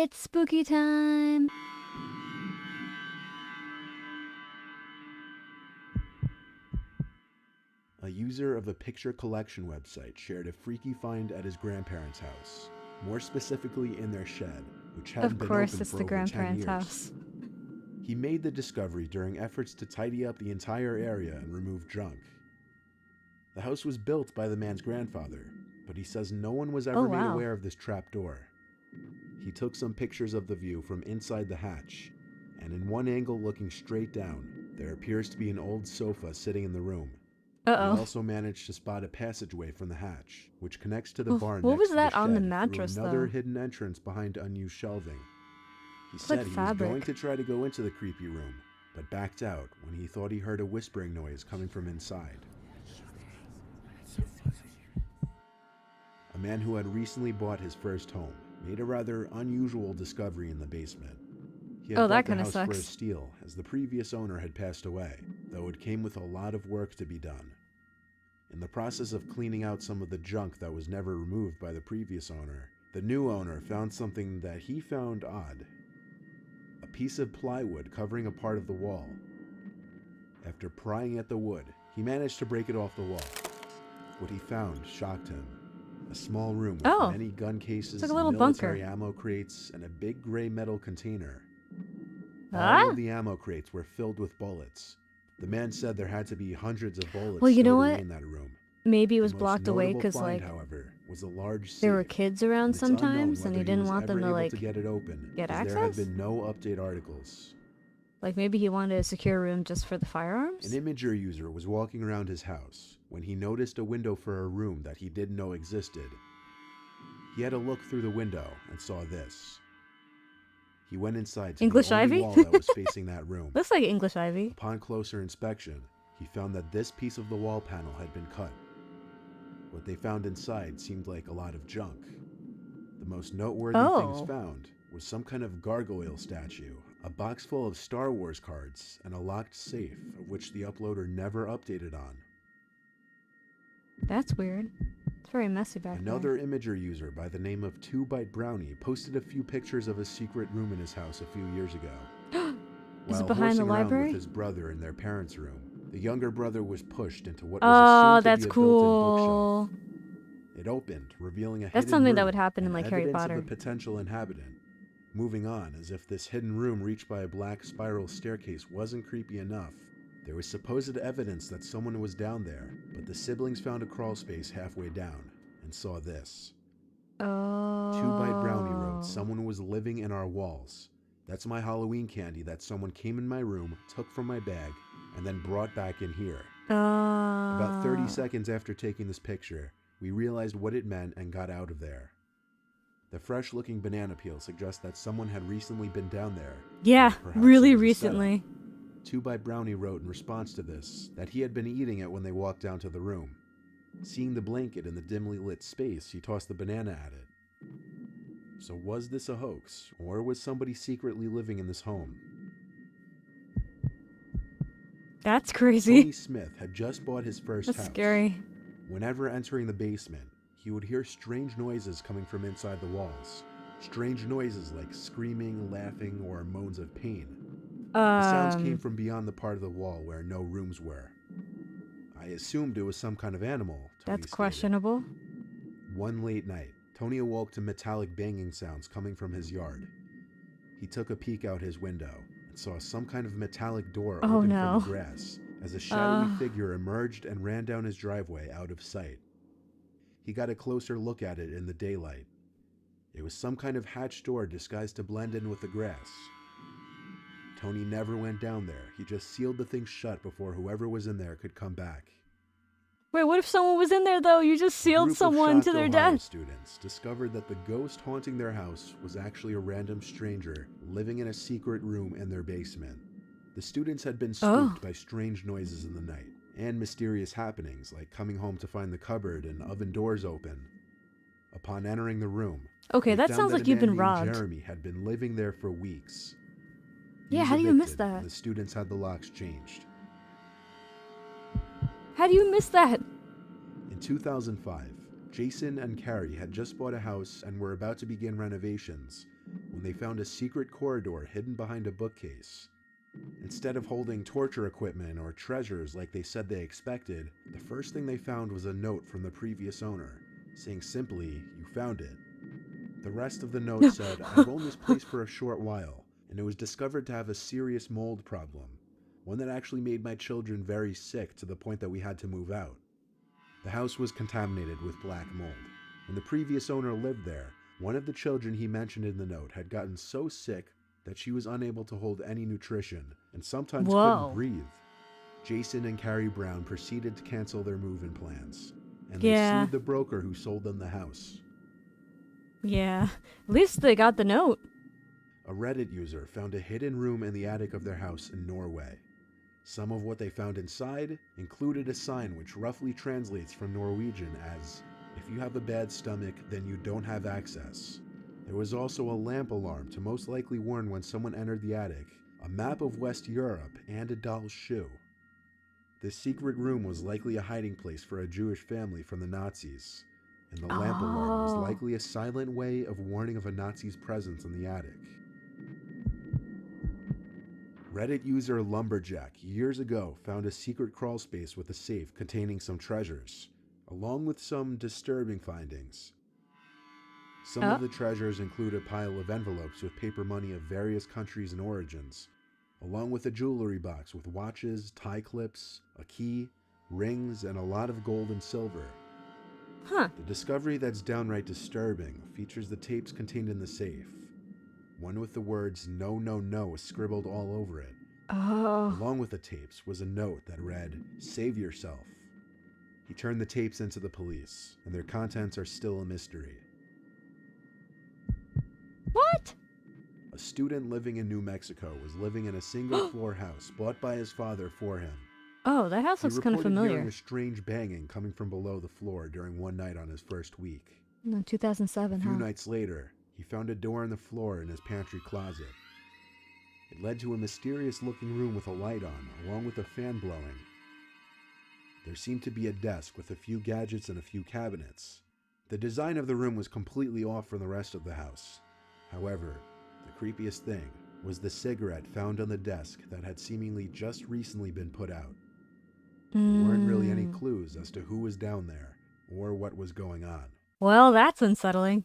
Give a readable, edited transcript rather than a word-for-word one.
It's spooky time! A user of a picture collection website shared a freaky find at his grandparents' house, more specifically in their shed, which hadn't Of been course, open it's for the over 10 grandparents' years. house. He made the discovery during efforts to tidy up the entire area and remove junk. The house was built by the man's grandfather, but he says no one was ever made aware of this trap door. He took some pictures of the view from inside the hatch, and in one angle looking straight down, there appears to be an old sofa sitting in the room. He also managed to spot a passageway from the hatch, which connects to the barn what next was to that the on the shed mattress, through another though? hidden entrance behind unused shelving. He It's said like he fabric. was going to try to go into the creepy room, but backed out when he thought he heard a whispering noise coming from inside. A man who had recently bought his first home made a rather unusual discovery in the basement. He had bought the house for a steal, as the previous owner had passed away, though it came with a lot of work to be done. In the process of cleaning out some of the junk that was never removed by the previous owner, the new owner found something that he found odd. A piece of plywood covering a part of the wall. After prying at the wood, he managed to break it off the wall. What he found shocked him. A small room with many gun cases, like a little military bunker. ammo crates, and a big gray metal container. All of the ammo crates were filled with bullets. The man said there had to be hundreds of bullets stowed away in that room. Maybe it was The most blocked away notable because, find, like, however, was a large safe, there were kids around and it's unknown sometimes, and whether he didn't want them to, ever able like, to get it open, get as access? there had been no update articles. Like, maybe he wanted a secure room just for the firearms? An Imager user was walking around his house when he noticed a window for a room that he didn't know existed. He had a look through the window and saw this. He went inside to English the only ivy? wall that was facing that room. Looks like English ivy. Upon closer inspection, he found that this piece of the wall panel had been cut. What they found inside seemed like a lot of junk. The most noteworthy things found was some kind of gargoyle statue, a box full of Star Wars cards, and a locked safe, of which the uploader never updated on. That's weird. It's very messy back Another Imager user by the name of 2Byte Brownie posted a few pictures of a secret room in his house a few years ago. Is it behind the library? With his brother in their parents' room, the younger brother was pushed into what was assumed to be a built-in bookshelf. It opened, revealing a hidden something room that would happen in, and like, Harry evidence Potter. of a potential inhabitant. Moving on, as if this hidden room reached by a black spiral staircase wasn't creepy enough, there was supposed evidence that someone was down there, but the siblings found a crawl space halfway down and saw this. 2Byte Brownie wrote, "Someone was living in our walls. That's my Halloween candy that someone came in my room, took from my bag, and then brought back in here." About 30 seconds after taking this picture, we realized what it meant and got out of there. The fresh-looking banana peel suggests that someone had recently been down there. Yeah, really recently. 2Byte Brownie wrote in response to this that he had been eating it when they walked down to the room. Seeing the blanket in the dimly lit space, he tossed the banana at it. So was this a hoax, or was somebody secretly living in this home? That's crazy. Tony Smith had just bought his first house. That's scary. Whenever entering the basement, he would hear strange noises coming from inside the walls. Strange noises like screaming, laughing, or moans of pain. The sounds came from beyond the part of the wall where no rooms were. I assumed it was some kind of animal, Tony That's stated. questionable. One late night, Tony awoke to metallic banging sounds coming from his yard. He took a peek out his window and saw some kind of metallic door open from the grass as a shadowy figure emerged and ran down his driveway out of sight. He got a closer look at it in the daylight. It was some kind of hatch door disguised to blend in with the grass. Tony never went down there. He just sealed the thing shut before whoever was in there could come back. Wait, what if someone was in there, though? You just sealed someone to their death. Students discovered that the ghost haunting their house was actually a random stranger living in a secret room in their basement. The students had been spooked by strange noises in the night and mysterious happenings like coming home to find the cupboard and oven doors open. Upon entering the room, that sounds like you've been robbed. Jeremy had been living there for weeks. Yeah, how do you miss that? The students had the locks changed. How do you miss that? In 2005, Jason and Carrie had just bought a house and were about to begin renovations when they found a secret corridor hidden behind a bookcase. Instead of holding torture equipment or treasures like they said they expected, the first thing they found was a note from the previous owner, saying simply, "You found it." The rest of the note said, "I've owned this place for a short while, and it was discovered to have a serious mold problem, one that actually made my children very sick to the point that we had to move out." The house was contaminated with black mold. When the previous owner lived there, one of the children he mentioned in the note had gotten so sick that she was unable to hold any nutrition and sometimes couldn't breathe. Jason and Carrie Brown proceeded to cancel their move-in plans, and they sued the broker who sold them the house. Yeah, at least they got the note. A Reddit user found a hidden room in the attic of their house in Norway. Some of what they found inside included a sign which roughly translates from Norwegian as, "If you have a bad stomach, then you don't have access." There was also a lamp alarm to most likely warn when someone entered the attic, a map of West Europe, and a doll's shoe. This secret room was likely a hiding place for a Jewish family from the Nazis, and the lamp alarm was likely a silent way of warning of a Nazi's presence in the attic. Reddit user Lumberjack years ago found a secret crawl space with a safe containing some treasures, along with some disturbing findings. Some of the treasures include a pile of envelopes with paper money of various countries and origins, along with a jewelry box with watches, tie clips, a key, rings, and a lot of gold and silver. The discovery that's downright disturbing features the tapes contained in the safe. One with the words "No, no, no" scribbled all over it. Along with the tapes was a note that read, "Save yourself." He turned the tapes into the police, and their contents are still a mystery. What? A student living in New Mexico was living in a single-floor house bought by his father for him. Oh, that house looks kind of familiar. He reported hearing a strange banging coming from below the floor during one night on his first week. No, 2007, A few nights later, he found a door in the floor in his pantry closet. It led to a mysterious-looking room with a light on, along with a fan blowing. There seemed to be a desk with a few gadgets and a few cabinets. The design of the room was completely off from the rest of the house. However, the creepiest thing was the cigarette found on the desk that had seemingly just recently been put out. There weren't really any clues as to who was down there or what was going on. Well, that's unsettling.